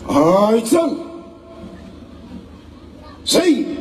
Aitsang zay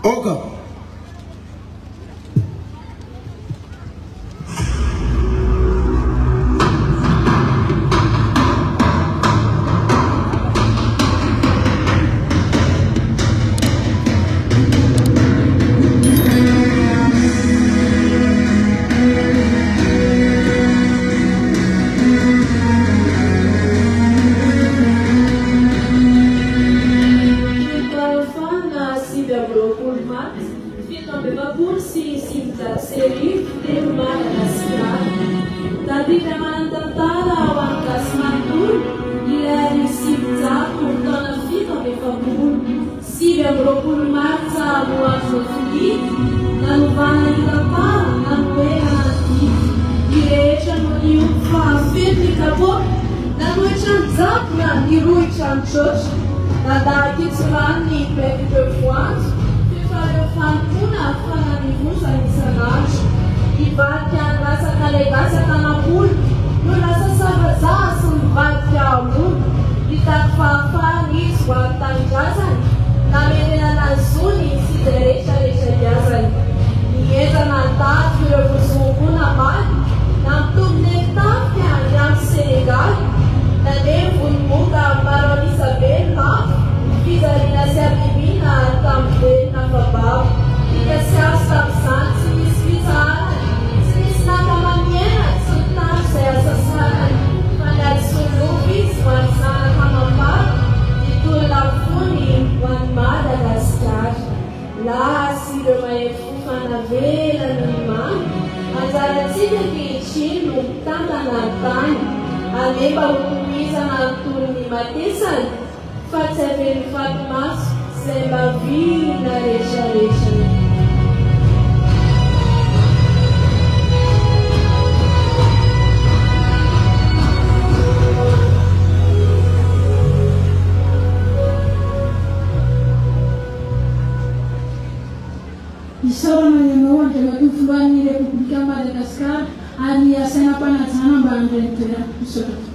Oka. Marza, Boa Sofia, na Luvana e da Pau, na Noé. Zakna niruitra ny church nadahakitsorany pekitro voanjo fifareofanona fananivozana isanandro ivadika lasaka legasaka namolo no lasa savazaha sy mivadika amolo hitako fahafahana izy ho amin'ny tanindrazany namenenana zony sy izay rehetrarehetra iazany niezana nitady ireo vozonkona maly namitombony tafika ny amin'ny Senegal nanevony moka Baron Isabel lafo fizarina sy abibina tamin'ny velona fababo ikasiaso tamin'izany tsy misy fitsarany tsy misy nakamamiena tsy nitany izay asasanany fa nalsolofo izy ho an'ny zanaka mambara ditolona fony ho an'ny Madagasikara lasy ireo mahefo fanavelana ny mamy anjarantsika ankehitriny no mitantana ny tany anemba hotomizana antony matesany fa tsy aveny fatomaso izay mavina rehetrarehetra. Isaorana ianao andriamatoa filohan'ny Repoblika Madagasikara ary asaina mpanajana mba handray toerana isaorana.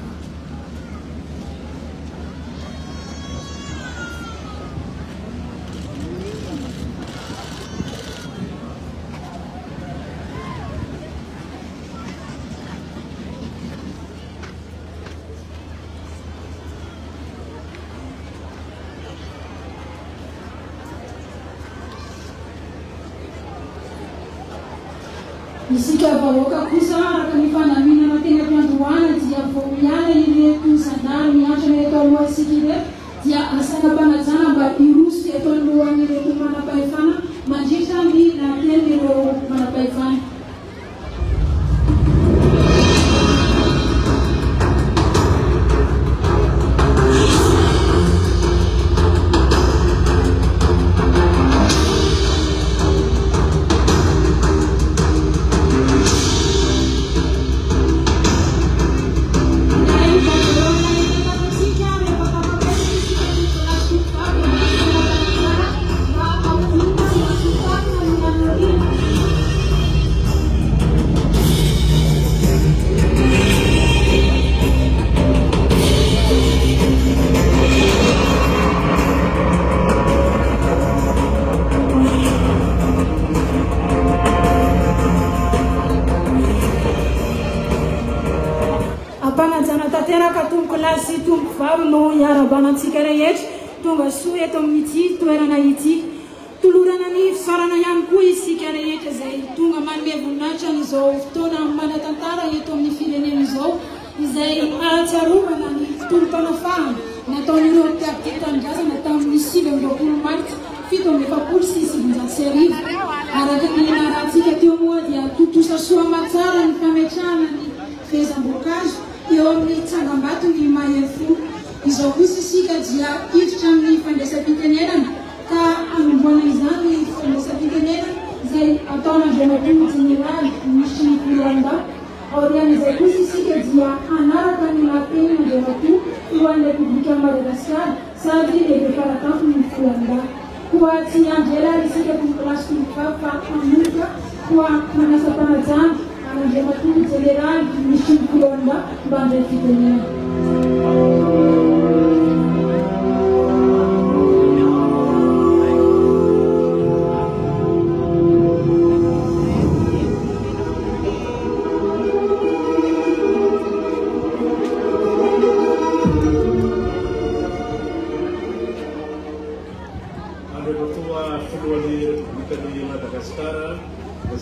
Isika vahoaka kosa araka ny fanaminana tena mpiandroana dia vomiana ireto sandary miantrana eto aloha isika ireto dia asaina mpanajana mba irosy eto alohan'ireto manam-pahefana mandritra ny nateny ireo manam-pahefana. No iarabanantsika rehetra tonga soa eto amin'ity toerana ity tolorana ny fisarana ihany koa isika rehetra izay tonga manome voninahitra n'izao fotoana manatantara eto amin'ny firenena izao izay ahatsiarovana ny tolo-taona fahana nataon'ireo mpiavitan-drazana tamin'ny 20 martsa 1700 sy 1900 araka ny narahantsika teo moa dia totosa soa matsara ny fametrahana ny fehezam-boankazo eo amin'ny tsangambato ny mahefo izao kosa isika dia hiditra amin'ny fandraisam-pitenenana ka anomboana izany ny fandraisam-pitenenana izay ataon'Andriamatoa Jeneraly Ministra ny Filoanda aorian'izay kosa isika dia hanaraka ny lapen'Andriamatoa Filohan'ny Repoblika Madagasikara sady lehibe farakanto ny Filoanda koa tsy andrela isika tompolasy tompoka fa hamonika koa manasa mpanajana Andriamatoa Jeneraly Ministra ny Filoanda mba handray fitenenana.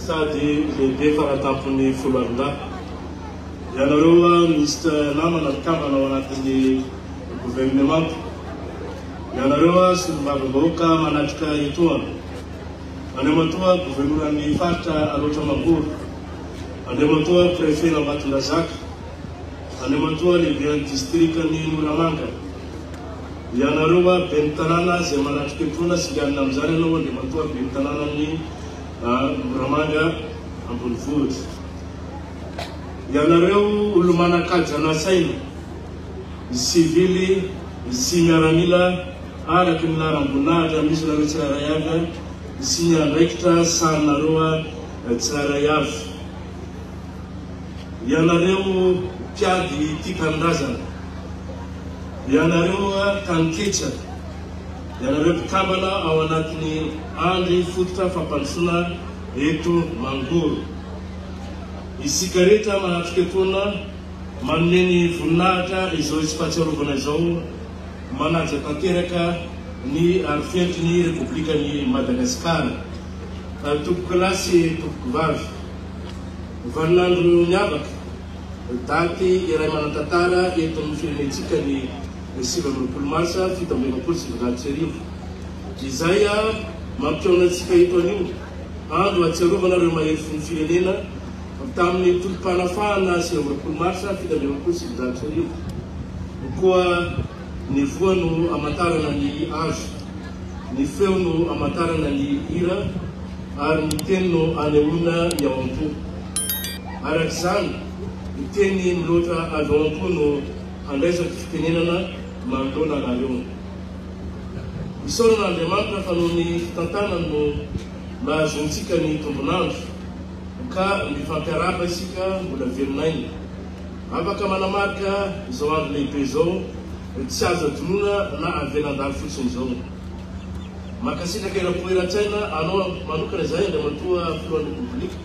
Sady lehibe faratampon'ny Filoanda ianareo misy namana mikambana ao anatin'ny gouvernement ianareo sy ny vavam-bahoaka manatrika etoana Andriamatoa gouvernoran'ny faritra Alotra Mangoro Andriamatoa préfet Ambatondrazaka Andriamatoa lehiben'ny districtn'ny Moramanga ianareo ben'ny tanàna izay manatrika etoana sy lianina amin'izany ianao Andriamatoa ben'ny tanànan'ny Moramanga Ambonivohitra ianareo olo manakajana saina sivily sy miaramila araky ny laram-boninahitra misy nareo tsiraray avy sy ny andraikitra sahinareo tsiraray avy. Ianareo mpiady tia tanindrazana, ianareo taniketra, ianareo mpikambana ao anatin'ny andry fototra fampandrosoana eto Mangoro. Isika rehetra manatrika etoana manome ny voninahitra izao tsy fahatsiarovana izao manaja tanteraka ny arifentry ny Repoblikan'i Madagasikara. Tompoko lahy sy tompoko vavy, valinandro miavaka daty iray manatantara eto amin'ny firenentsika ny 7 marsa 1799. Izay mampiona antsika eto anio andro atsiarovana ireo mahery ny firenena tamin'ny tolom-panafahana 7 marsa 1799. Koa ny voa no amantarana ny azo, ny feo no amantarana ny hira, ary ny teny no anehoana ny ao am-po. Arak'izany ny teny miloatra avy ao am-po no handraisaka fitenenana manoloana anareo. Isaoran'Andriamanitra fa noho ny fitantana no mahazontsika ny tombonandro ka mifampiaraba isika mbola velonainy. Afaka manamarika izao andro lehibe izao tsy azo adonona na avelandalo fotsiny izao. Makasitraka irapoeran-tsaina anao manokana izay Andriamatoa filohan'ny Repoblika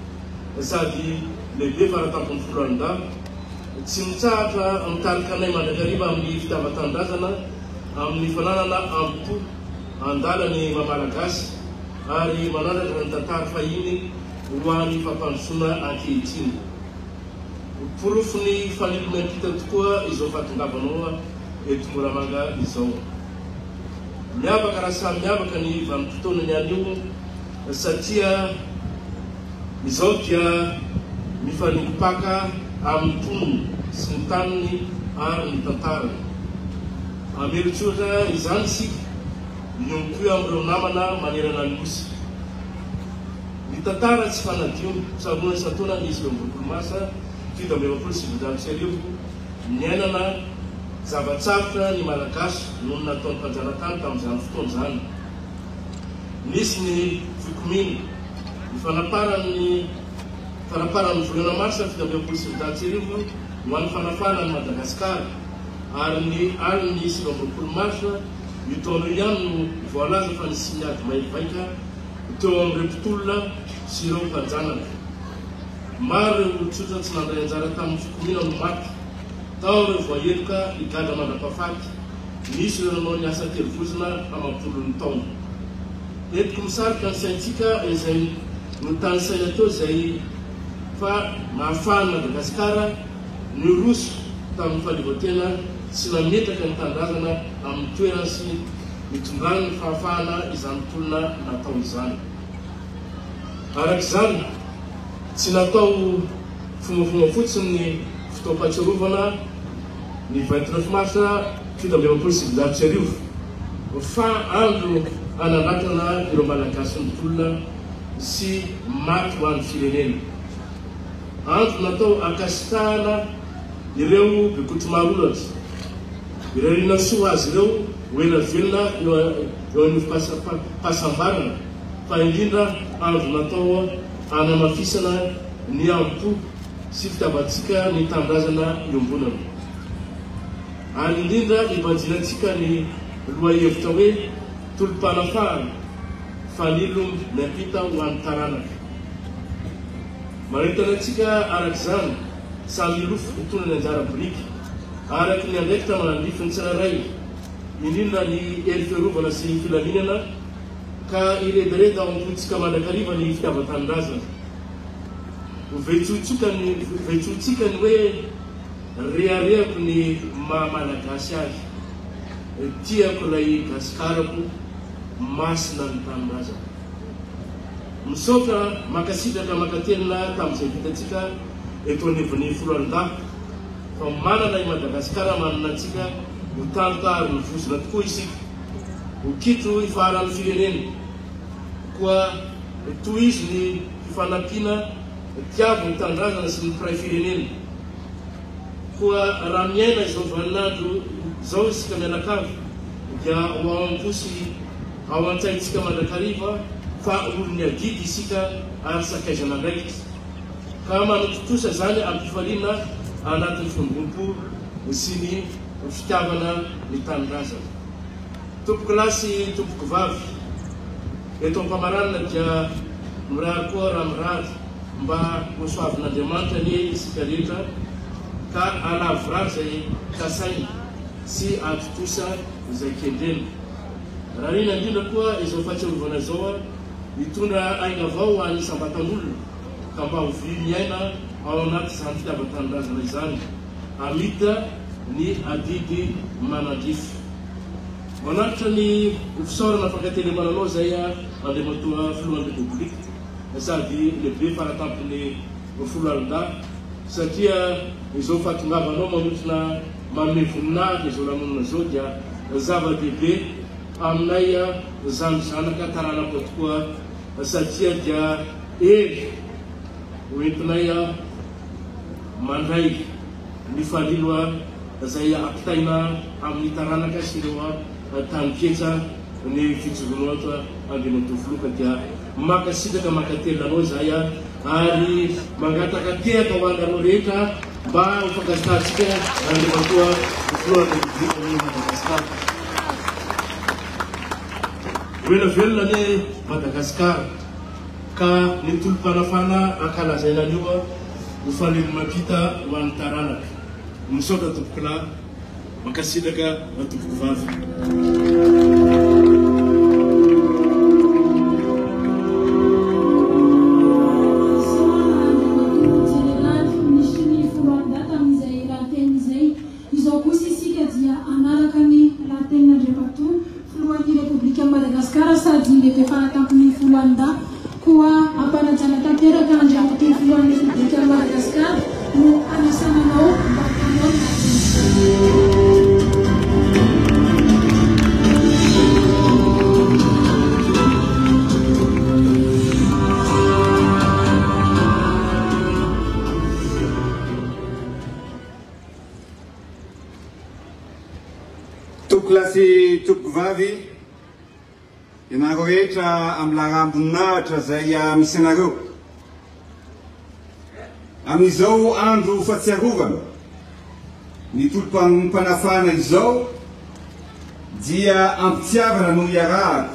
sady lehibe faratampon'ny filohan-dalo tsy mitsahatra mitarika anay mandrakariva amin'ny fitavatanindrazana amin'ny fananana ampo andalany mamalagasy ary manandraka ny tantara fahiny ho an'ny fampandrosoana ankehitriny. Porofo ny fanilomempita tokoa izao fahatongavanao eto Moramanga izao. Miavaka raha samy miavaka ny vanim-potoanany anio satria izao dia mifanipaka amin'ny tonony sy ny taniny ary ny tantarany. Ameritsotra izany isika miompo amin'ireo namana manerana ny osy. Ny tantara tsy fanadiono savona isan-taona ny 20 marsa 1799 niainana zavatsarotra ny malagasy noho ny nataon'ny mpanjanatany tamin'izany fotoana izany. Nisy ny fikominy, ny fanaparan'ny volana marsa 1799 ho an'ny fanafana ny Madagasikara, ary ny aliny 20 marsa io taona ihany no voalaza fa nisy miady maivaika teo amin'ireo mpitolona sy ireo mpanjanaka. Maro ireo olotsotra tsy nandray anjara tamin'ny fikomina no maty, tao ireo voaheloka higadra mandrapahafaty, nisy ireo nanao ny asa telozona amampolon'ny taona. Entiko misarika ny saintsika izay no tany saina teo izay fa mahafahany Madagasikara ny roso tamin'ny fahaleovan-tena sy nametaka ny tandrazana amin'ny toerana sy nitondrany ny fahafahana izany tolona natao izany. Arak'izany tsy natao fombafomba fotsiny ny fotoam-pahatsiarovana ny 29 marsa 1799 fa andro ananatana ireo malagasy ny tolona sy maty ho an'ny firenena. Andro natao akasitahana ireo bekoty marolatra, ireo rina soa azy ireo hoela velona eo an'io fahasambarana, fa indrindra andro natao anamafisana ny ampo sy fitiavantsika ny tandrazana iombonana. Ary indrindra ibanjinantsika ny loha-hevitra hoe tolom-panafahana fanilo miampita ho an'ny taranaka. Maretana antsika arak'izany samy lofo itonany anjara biriky araky ny andraikitra manandrify ny tsiraray, indrindra ny hery fiarovana sy ny filaminana ka iredireda ao am-pontsika mandrakariva ny fitiavan-tanindrazana. Vetsotsika ny hoe rehareako ny mahamalagasy azy, tiako ilay gasikarako masina ny tanindrazana. Misaotra makasitraka makatelina tamin'izay vitatsika eto anivon'ny folohan-dako fa manana i Madagasikara manana antsika ho tantary ny vozona tokoa isika, ho kitro ifaharan'ny firenena, koa toy izy ny fifanampiana tiavo ny tandrazana sy ny piray firenena, koa raha miaina izao vaninandro zao isika mianakavy dia ho amposy ao an-tsaintsika mandrakariva fa olony adidy isika ary sakaizana ndraiky ka manototosa zany ampifaliana anatin'ny fombompolo sy ny fitiavana ny tanindrazana. Tompoko lahy sy tompoko vavy eto ampamaranina dia mirary koa raha mirary mba hosoavin'Andriamanitra ny isika rehetra ka alavorary zay kasainy sy atotosa izay kendrena. Raha reny indrindra koa izao fahatsiarovana zao mitondra aina avao ho an'ny sambatan'olona ka mba ho vy miaina ao anaty izany fitiavan-tanindrazana izany amita ny adidy manadify. Manaritra ny fisaorana fankatelemana anao zay andriamatoa filohan'ny Repoblika sady lehibe faratampon'ny folo alina satria izao fahatongavanao manotrina manome voninahitra izao lanonana zao dia zava-dehibe aminay zany zanaka taranako tokoa satria dia ery hoentinay mandray ny falilo zay ampitaina amin'ny taranaka sy ireo taniketra ny fitsovonoatra andriamatoa filoka dia makasitraka makatela anao zay ary mangatakatehaka ho anareo rehetra mba ho fankasitantsika andriamatoa filohan'ny Repoblika Madagasikara. Velona ny Madagasikara ka ny tolom-panafana ankalazaina anio ho falelo mampita ho an'ny taranaka. Misaotra tompoko lahy, mankasitraka tompoko vavy. Madagasikara sady lehibe fanatampon'ny Folanda koa ampanajana tanteraka andriamatoa filohan'ny Repoblika Madagasikara no anasananao mba hanao Tokolasy tompoko vavy ianareo rehetra amin'ny laharam-boninahitra zay misy anareo amin'izao andro fahatsiarovana ny tolom-panafana izao dia ampitiavana no iarahana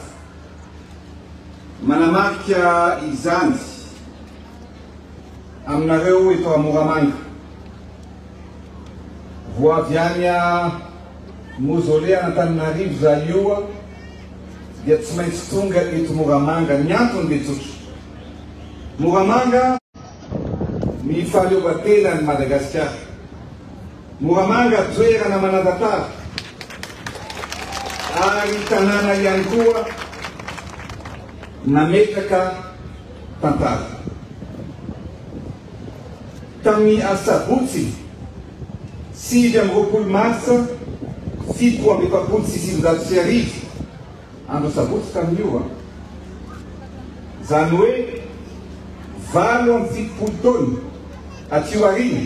manamarika izany aminareo eto Moramanga vo avy any mozole Antananarivo za io dia tsy maintsy tonga eto Moramanga. Ny antony dia tsotra. Moramanga ny fahaleovan-tena ny Madagasikara. Moramanga toerana manan-tantara ary tanàna ihany koa nametraka tantara. Tamin'ny Asabotsy 7 Marsa 7 andro sabotsy tamin'io zany hoe 7 taona atio arina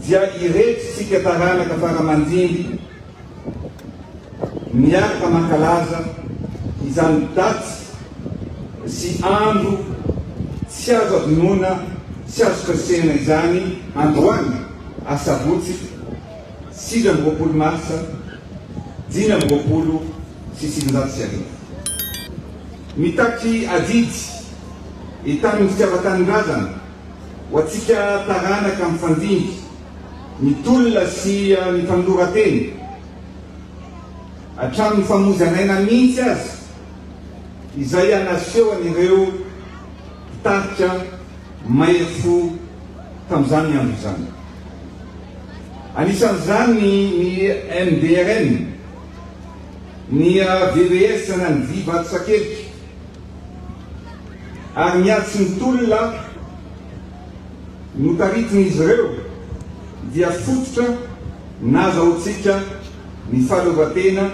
dia iretritsika taranaka faramandimby miaraka mankalaza izany daty sy andro tsy azo adinoana tsy azo kasena izany androany asabotsy 7 Marsa 1970 mitaky adidy itamin'ny fitiavan-tanindrazana ho atsika taranaka amin'ny fandimby mitolona sy ny fanoloran-teny hatramin'ny famozanaina mihitsy azy izay anaseho an'ireo mpitarika mahery-fo tamin'izany andro izany. Anisan'izany ny MDRN, ny VVS na ny Vivatsakely ary miatsy ny tolona notaritin'izy ireo dia fototra nazahoantsika ny fahaleovan-tena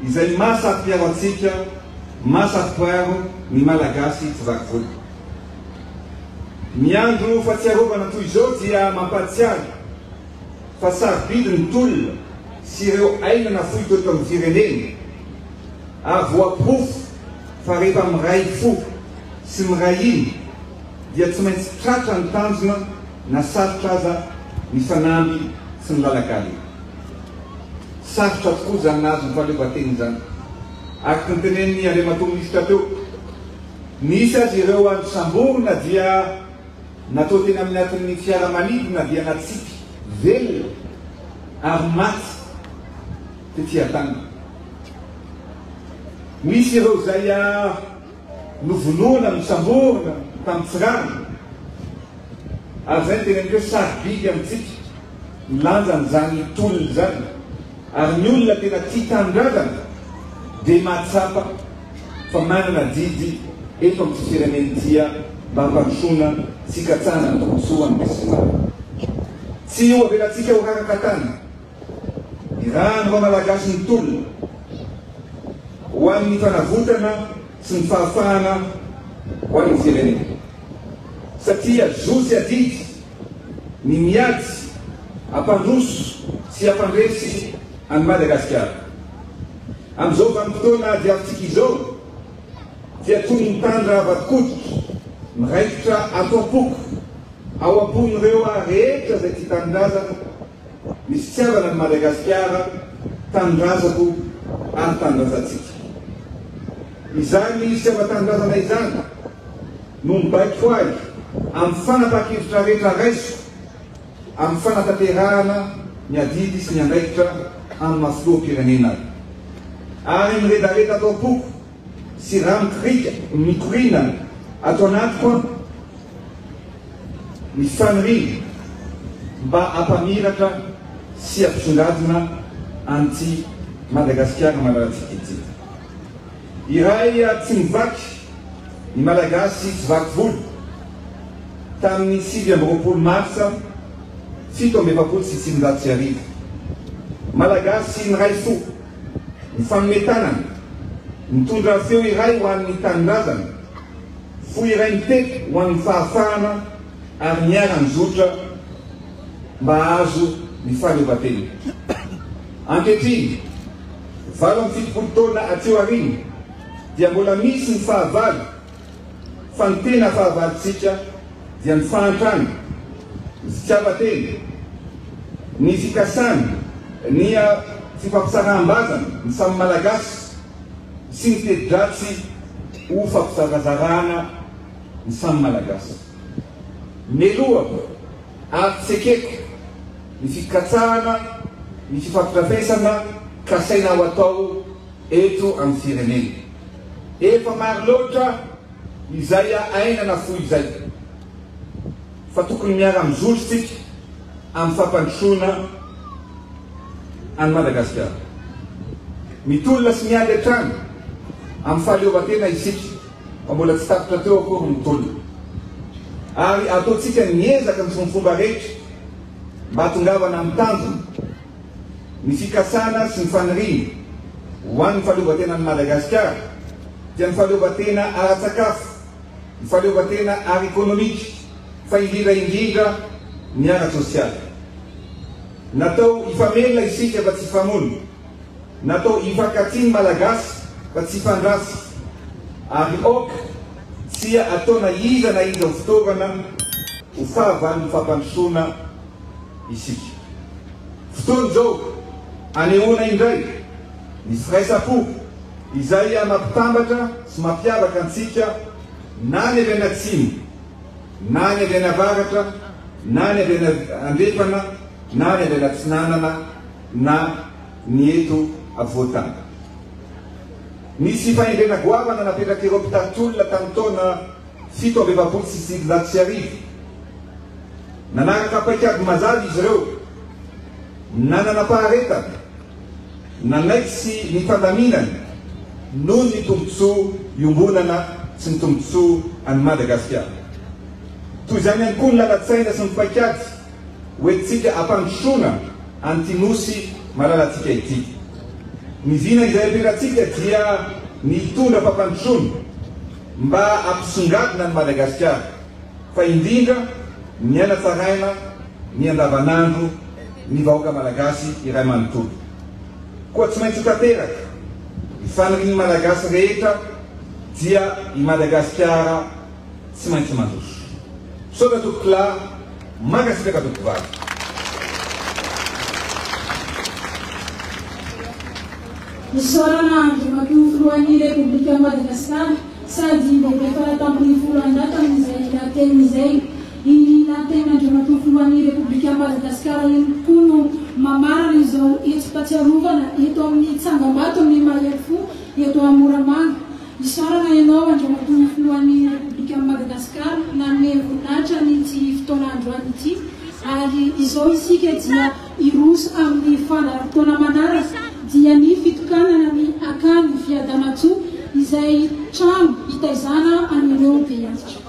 izay mahasafiaro antsika, mahasafiaro ny malagasy tsy vakivoly. Ny andro fahatsiarovana toy izao dia mampatsiaro fa sarobidiny tolona sy ireo ainana foy teto amin'ny firenena ary voapofo fa rehefa miray fo sy miray iny dia tsy maintsy tratra ny tanjona na sarotra aza ny fanamby sy ny lalak'alina. Sarotra tokoa zany nazo ny fahaleovan-teny zany. Araka ny tenen'ny Andriamatoa ministra teo, nisy azy ireo andro samborona dia natao tena amin'ny atin'ny fiaramanidina dia natsiky velona ary maty tetỳ an-tany. Misy ireo zay novonoana misamborona tamin'ny tsirana ary zay tena hoe sarobidy amintsika milanja n'izany tolona zany ary ny olona tena tia tanindrazana dia mahatsapa fa manana didy eto amin'ny firenentia mba hampandrosoana sy katsana ny tombontsoa ny Kristomara. Tsy io avelantsika ho rarakatana irano rao malagasy ny tolona ho amin'ny fanavotana sy ny fahafahana ho an'ny firenena satria zosy adidy ny miady ampandroso sy ampandresy any Madagasikara. Amin'izao vanim-potoana diavintsika izao dia toy ny tandra avadikotitra miraikitra ato am-poko ao ampon'ireo rehetra zay tia tanindrazana misy tiavana ny Madagasikara tanindrazako ary tanindrazantsika. Izany sy avatanindrazana izany no mibaiko ahy amin'ny fanapahan-kevitra rehetra raiso amin'ny fanatanterahana ny adidy sy ny andraikitra amin'ny mafiloam-pirenena ary miredareda atao am-poko sy raha mikorina atao anaty koa ny fanirina mba hampamiratra sy ampisongadina anty Madagasikara malalantsika ity. Iray tsy mivaky ny malagasy tsy vaky volo tamin'ny 9 marsa 1795 malagasy niray fo ny fanometanana mitondra feo iray ho an'ny tanindrazana fo iray mitety ho an'ny fahafahana ary niarany zotra mba azo ny fahaleovan-tena. Ankehitriny 7 taona atseo ariny dia mbola misy ny fahavalo fa ny tena fahavalontsika dia ny fahantrana, ny fitiavan-tena, ny fikasana, ny fifampizaraham-bazana ny samy malagasy sy ny teti-dratsy ho fampizarazarana ny samy malagasy. Melohako ary tsekeko ny fikatsahana, ny fifampirafesana kasaina ho atao eto amin'ny firenena. Efa maro loatra izay ainana fo izay fa tokony miara mizolo sika amin'ny fampandrosoana any Madagasikara. Mitolona sy miady an-trano amin'ny fahaleovan-tena isika fa mbola tsy tapitra teo akory mitolona ary ataontsika niezaka ny fomba rehetra mba hatongavana amin'ny tanjona ny fikasana sy ny fanirina ho an'ny fahaleovan-tena any Madagasikara dia ny fahaleovan-tena ara-tsakafo, ny fahaleovan-tena ara-ekonomika fa indrindra ny ara-sosialy. Natao ifamelona isika fa tsy ifamono, natao ifankatsiny malagasy fa tsy ifandrasy ary oka tsy ataona iza na iza ho fitaovana ho fahavalon'ny fampandrosoana isika. Fotoana zao anehoana indray ny firaisam-po izay mampitambatra sy mampiavaka antsika na ny avy any atsimo, na ny avy any avaratra, na ny avy any andrefana, na ny avy any atsinanana, na ny eto avoatany. Nisy fahendrena goavana napetraka ireo mpitarotolona tamin'ny taona 1795. Nanaraka paikady mazava izy ireo, nanana-paharetana, nanaikitsy ny fandaminana noho ny tombontsoa iombonana sy ny tombontsoa any Madagasikara. Toy izany ihany koa ny lalatsaina sy ny paikady hoentsika hampandrosoana an'ity nosy malalantsika ity. Ny vina izay ampelantsika dia ny tondra fampandrosoana mba hampisongadina ny Madagasikara fa indrindra ny anatsaraina, ny andavanandro ny vahoaka malagasy iray manontolo. Koa tsy maintsy tanteraka ny faniriany malagasy rehetra dia i Madagasikara tsy maintsy mandroso. Soka tokola makasitraka tokovary. Isorana andriamatoa filohan'ny Republika Madagasikara sady mbola faratampon'ny folo andata amin'izay laten'izay tena andriamatoa filohan'ny Republika Madagasikara iny koa no mamarana izao etsi-patsiarovana eto amin'ny Tsangamato amin'ny Mahefo eto Moramanga. Isorana ianao andriamatoa filohan'ny Republika Madagasikara nanome voninahitra n'ity fotoana androany ity ary izao isika dia iroso amin'ny fandaharam-potoana manaraka dia ny fitokanana ny akany fiadanatsoa izay trano hitaizana amin'ireo be antitra.